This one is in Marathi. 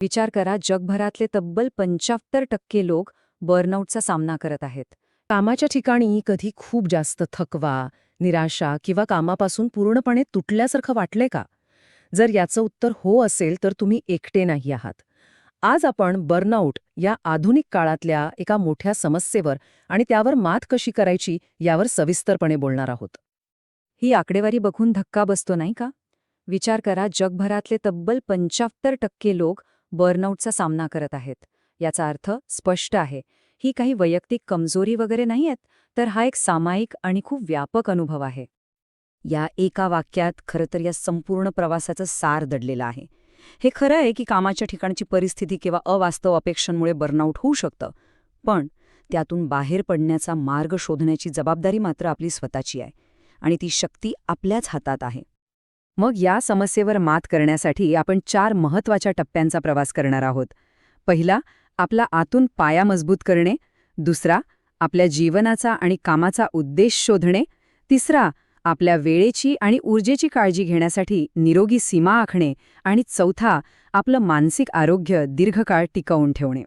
विचार करा, जगभरातले तब्बल 75% लोक बर्नआउटचा सामना करत आहेत. कामाच्या ठिकाणी कधी खूप जास्त थकवा, निराशा किंवा कामापासून पूर्णपणे तुटल्यासारखं वाटलंय का? जर याचं उत्तर हो असेल तर तुम्ही एकटे नाही आहात. आज आपण बर्नआउट या आधुनिक काळातल्या एका मोठ्या समस्येवर आणि त्यावर मात कशी करायची यावर सविस्तरपणे बोलणार आहोत. ही आकडेवारी बघून धक्का बसतो नाही का? विचार करा, जगभरातले तब्बल 75% लोक बर्नआउटचा सामना करत आहेत. याचा अर्थ स्पष्ट आहे, ही काही वैयक्तिक कमजोरी वगैरे नाहीयेत, तर हा एक सामायिक आणि खूप व्यापक अनुभव आहे. या एका वाक्यात खरं तर या संपूर्ण प्रवासाचं सार दडलेलं आहे. हे खरं आहे की कामाच्या ठिकाणची परिस्थिती किंवा अवास्तव अपेक्षांमुळे बर्नआउट होऊ शकतं, पण त्यातून बाहेर पडण्याचा मार्ग शोधण्याची जबाबदारी मात्र आपली स्वतःची आहे आणि ती शक्ती आपल्याच हातात आहे. मग या समस्येवर मात करण्यासाठी आपण 4 महत्वाच्या टप्प्यांचा प्रवास करणार आहोत. पहिला, आपला आतून पाया मजबूत करणे. दुसरा, आपल्या जीवनाचा आणि कामाचा उद्देश शोधणे. तिसरा, आपल्या वेळेची आणि ऊर्जेची काळजी घेण्यासाठी निरोगी सीमा आखणे. आणि चौथा, आपलं मानसिक आरोग्य दीर्घकाळ टिकवून ठेवणे.